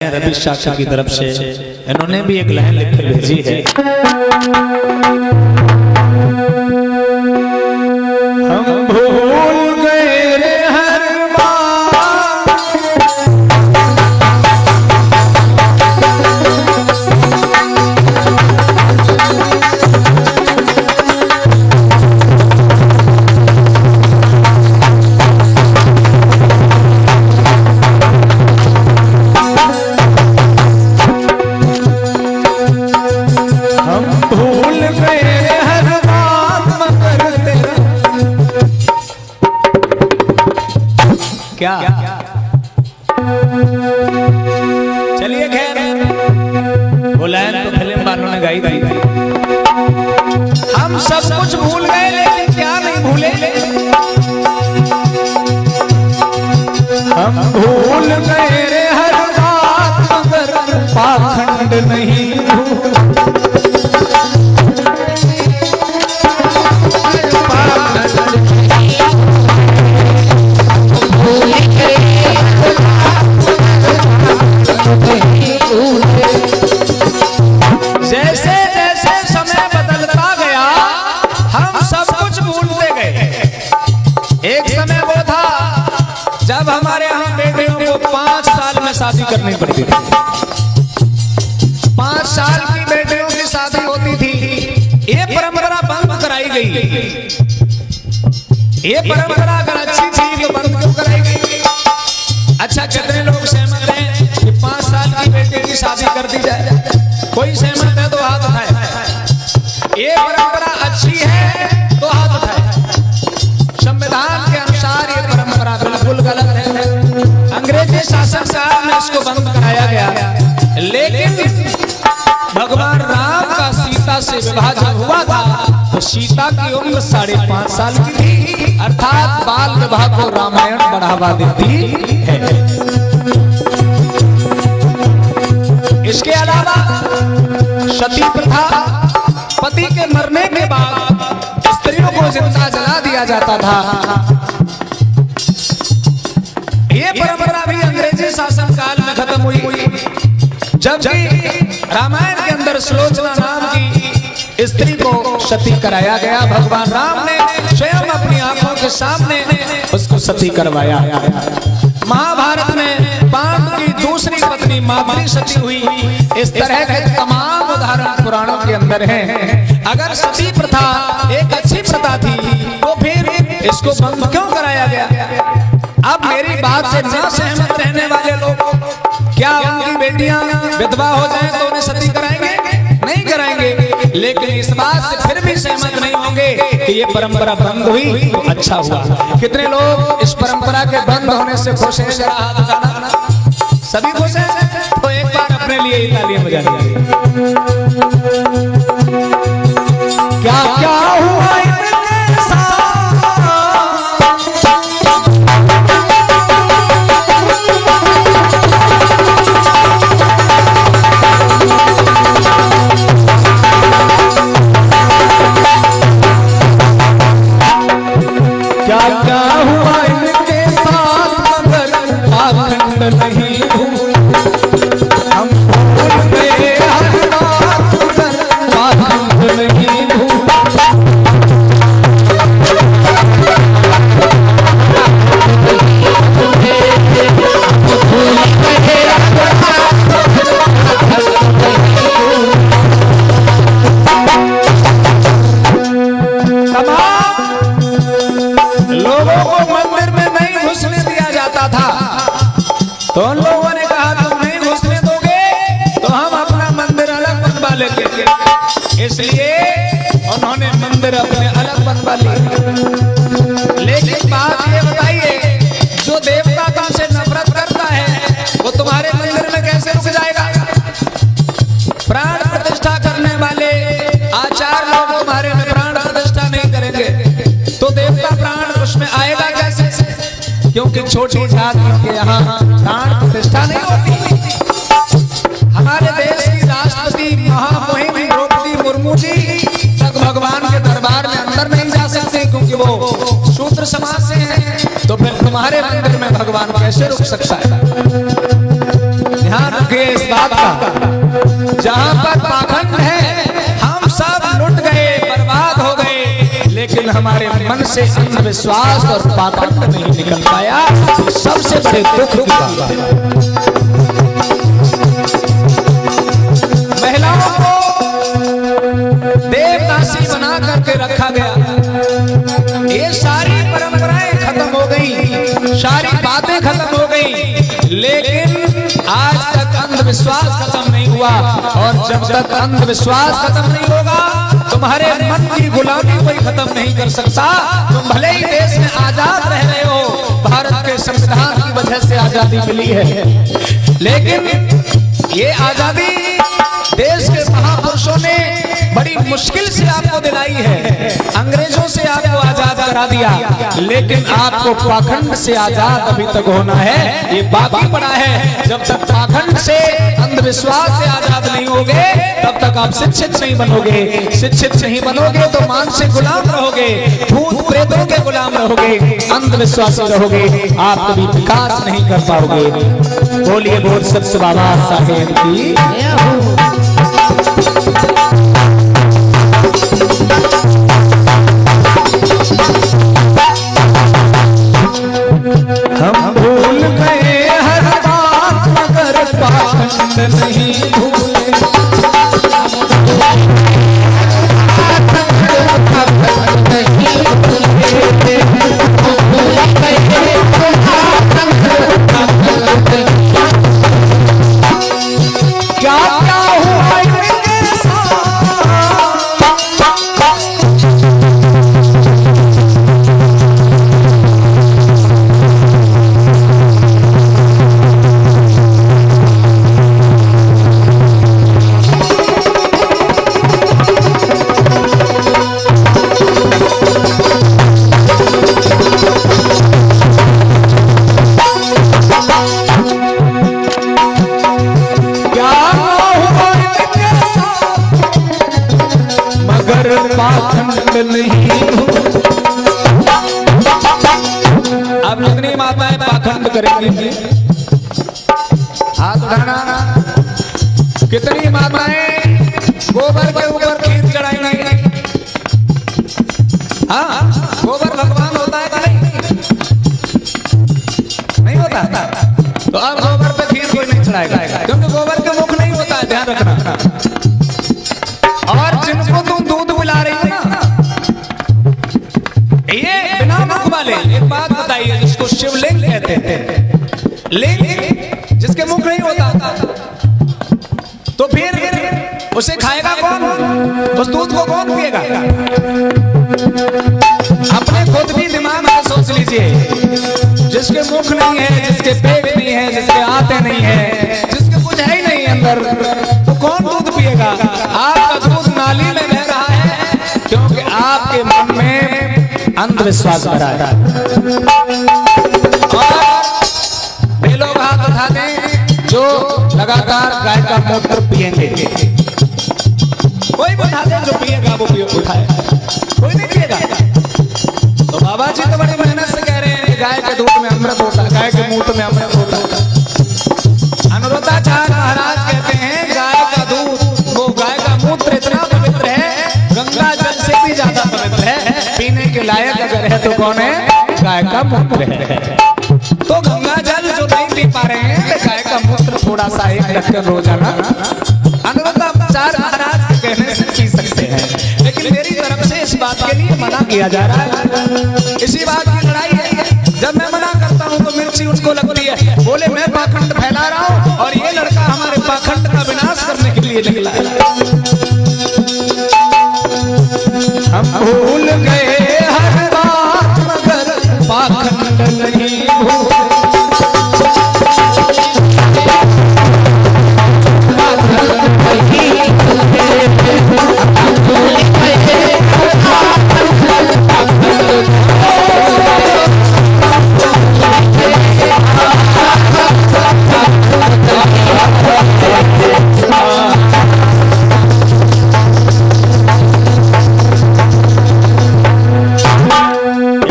रवि शाखा की तरफ से इन्होंने भी एक लाइन लिखकर भेजी है। हम भूल गए रे हर क्या चलिए खैर वो लाइन तो फिल्म वालों ने गाई थी। हम सब कुछ भूल गए लेकिन क्या नहीं भूले, हम भूल गए रे हर बात मगर पाखंड नहीं भूले। जैसे जैसे समय बदलता गया हम सब कुछ भूलते गए। एक समय वो था जब हमारे यहाँ बेटियों को 5 साल में शादी करनी पड़ती थी। 5 साल की बेटियों की शादी होती थी। ये परंपरा बंद कराई गई। ये परंपरा अगर अच्छी थी तो बंद क्यों कराई गई? अच्छा, कितने लोग सहमत हैं कि 5 साल की बेटी की शादी कर दी जाए? कोई सहमत है तो हाथ उठाए। ये परंपरा अच्छी है तो हाथ उठाए। संविधान के अनुसार ये परंपरा बिल्कुल गलत है। अंग्रेजी शासन काल में इसको बंद कराया गया, लेकिन भगवान राम का सीता से विवाह जब हुआ था तो सीता की उम्र 5.5 साल की थी, अर्थात बाल विवाह को रामायण बढ़ावा देती है। इसके अलावा सती प्रथा, पति के मरने के बाद स्त्रियों को जिंदा जला दिया जाता था। ये परंपरा भी अंग्रेजी शासन काल में खत्म हुई, जबकि रामायण के अंदर सुलोचना नाम की स्त्री को सती कराया गया। भगवान राम ने स्वयं अपनी आंखों के सामने उसको सती करवाया। महाभारत में पांडु की दूसरी पत्नी माद्री सती हुई। इस तरह के तमाम उदाहरण पुराणों के अंदर हैं। अगर सती प्रथा एक अच्छी प्रथा थी तो फिर इसको बंद क्यों कराया गया? अब मेरी बात से न सहमत रहने वाले लोग, क्या उनकी बेटियां विधवा हो जाएं तो उन्हें सती कराएंगे? नहीं कराएंगे। लेकिन इस बात से फिर भी सहमत नहीं होंगे कि ये परंपरा बंद हुई तो अच्छा हुआ। कितने लोग इस परंपरा के बंद होने से खुश हैं? जरा हाथ उठाना। सभी खुश हैं तो एक बार अपने लिए ही तालियां बजा दीजिए। क्या क्या हुआ इनके साथ? क्या क्या हुआ इनके साथ मगर पाखंड नहीं भूले। हम भूल गए हर बात मगर पाखंड नहीं भूले। लोगों को मंदिर में नहीं घुसने दिया जाता था, तो उन लोगों ने कहा तुम नहीं घुसने दोगे तो हम अपना मंदिर अलग बनवा लेंगे। इसलिए उन्होंने मंदिर अपने अलग बनवा लिए। लेकिन बात ये बताइए, जो देवता तुमसे नफरत करता है वो तुम्हारे मंदिर में कैसे रुक जाएगा? प्राण प्रतिष्ठा करने वाले आचार्य लोग तुम्हारे में प्राण प्रतिष्ठा नहीं करेंगे तो देवता प्राण उसमें आएगा कैसे? क्योंकि छोटी जातियों के यहाँ प्राण प्रतिष्ठा नहीं होती। हमारे देश की राष्ट्रपति महामहिम द्रौपदी मुर्मू जी तक भगवान के दरबार में अंदर नहीं जा सकते क्योंकि वो शूद्र समाज से हैं। तो फिर तुम्हारे मंदिर में भगवान कैसे रुक सकता है? ध्यान रखिए इस बात का, जहां पर पाखंड है हम सब लुट गए, बर्बाद हो गए, लेकिन हमारे मन से अंधविश्वास और पाखंड नहीं निकल पाया। सबसे बड़े दुख की बात है। महिलाओं को देवदासी बना करके रखा गया। ये सारी परंपराएं खत्म हो गई, सारी बातें खत्म हो गई, लेकिन आज तक अंधविश्वास खत्म नहीं हुआ। और जब तक अंधविश्वास खत्म नहीं होगा, तुम्हारे मन की गुलामी कोई खत्म नहीं कर सकता। तुम भले ही देश में आजाद रह रहे हो, भारत के संविधान की वजह से आजादी मिली है, लेकिन ये आजादी देश के महापुरुषों ने बड़ी मुश्किल से आपको दिलाई है। अंग्रेजों से आपको आजाद करा दिया, लेकिन आपको पाखंड से आजाद अभी तक होना है, ये बाकी पड़ा है। जब तक पाखंड से, अंधविश्वास से आजाद नहीं होगे, तब तक आप शिक्षित नहीं बनोगे। शिक्षित नहीं बनोगे तो मानसिक गुलाम रहोगे, भूत प्रेतों के गुलाम रहोगे, अंधविश्वासी रहोगे, आप कभी विकास नहीं कर पाओगे। बोलिए बोल सत्य बाबा साहेब की। हम भूल गए हर बात, मगर पाखंड नहीं भूले। क्या क्या हुआ इनके साथ, पाखंड नहीं। अब जितनी माताएं पाखंड करेंगी, हाथ उठाना। कितनी माताएं गोबर के ऊपर खीर चढ़ाएंगी? हाँ, गोबर भगवान होता है कि नहीं होता? तो अब गोबर पे खीर कोई नहीं चढ़ाएगा, क्योंकि गोबर के मुख नहीं होता है, ध्यान रखना। और जिनको तुम दूध पिला रही हो ना, ये बिना मुख वाले, एक बात बताइए, जिसको शिवलिंग कहते हैं, लिंग जिसके मुख नहीं होता, तो फिर उसे खाएगा कौन? उस दूध को कौन पिएगा? अपने खुद भी दिमाग में सोच लीजिए, जिसके मुख नहीं है, जिसके पेट नहीं है, जिसके आते नहीं है, जिसके कुछ है ही नहीं अंदर, तो कौन दूध पिएगा? आपका दूध नाली में बह रहा है, क्योंकि आपके मन में अंधविश्वास भरा है। और वे लोग हाथ उठा दें जो लगातार गाय का मूत्र पिएंगे। कोई भी उठा दे जो पिएगा वो उठाए, कोई नहीं पिएगा। तो बाबा जी तो बड़ी मेहनत से कह रहे हैं गाय के दूध में अमृत होता है, गाय के मूत्र में अमृत होता है। अनुरुद्धाचार्य महाराज कहते हैं गाय का दूध, वो गाय का मूत्र इतना पवित्र है, गंगा जल से भी ज्यादा पवित्र है। पीने के लायक अगर है तो कौन है? गाय का मूत्र है। तो गंगा जल जो नहीं पी पा रहे हैं, तो गाय का मूत्र थोड़ा सा एक ढक्कन रोजाना अनुरुद्धाचार्य महाराज के कहने से पी सकते हैं, लेकिन मेरी तरफ से इस बात के लिए मना किया जा रहा है। इसी बात की लड़ाई है, जब मैं मना करता हूं तो मिर्ची उनको लगती है, बोले मैं पाखंड फैला रहा हूं और ये लड़का हमारे पाखंड का विनाश करने के लिए निकला है। हम भूल गए हर बात, मगर पाखंड नहीं भूले।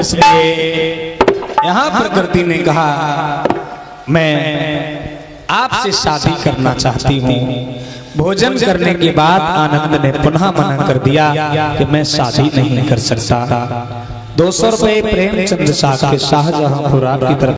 इसलिए यहां प्रकृति ने कहा मैं आपसे शादी करना चाहती हूँ। भोजन करने के बाद आनंद ने पुनः मना कर दिया कि मैं शादी नहीं कर सकता। 200 रुपए प्रेमचंद शाह के शाहजहांपुरा की तरफ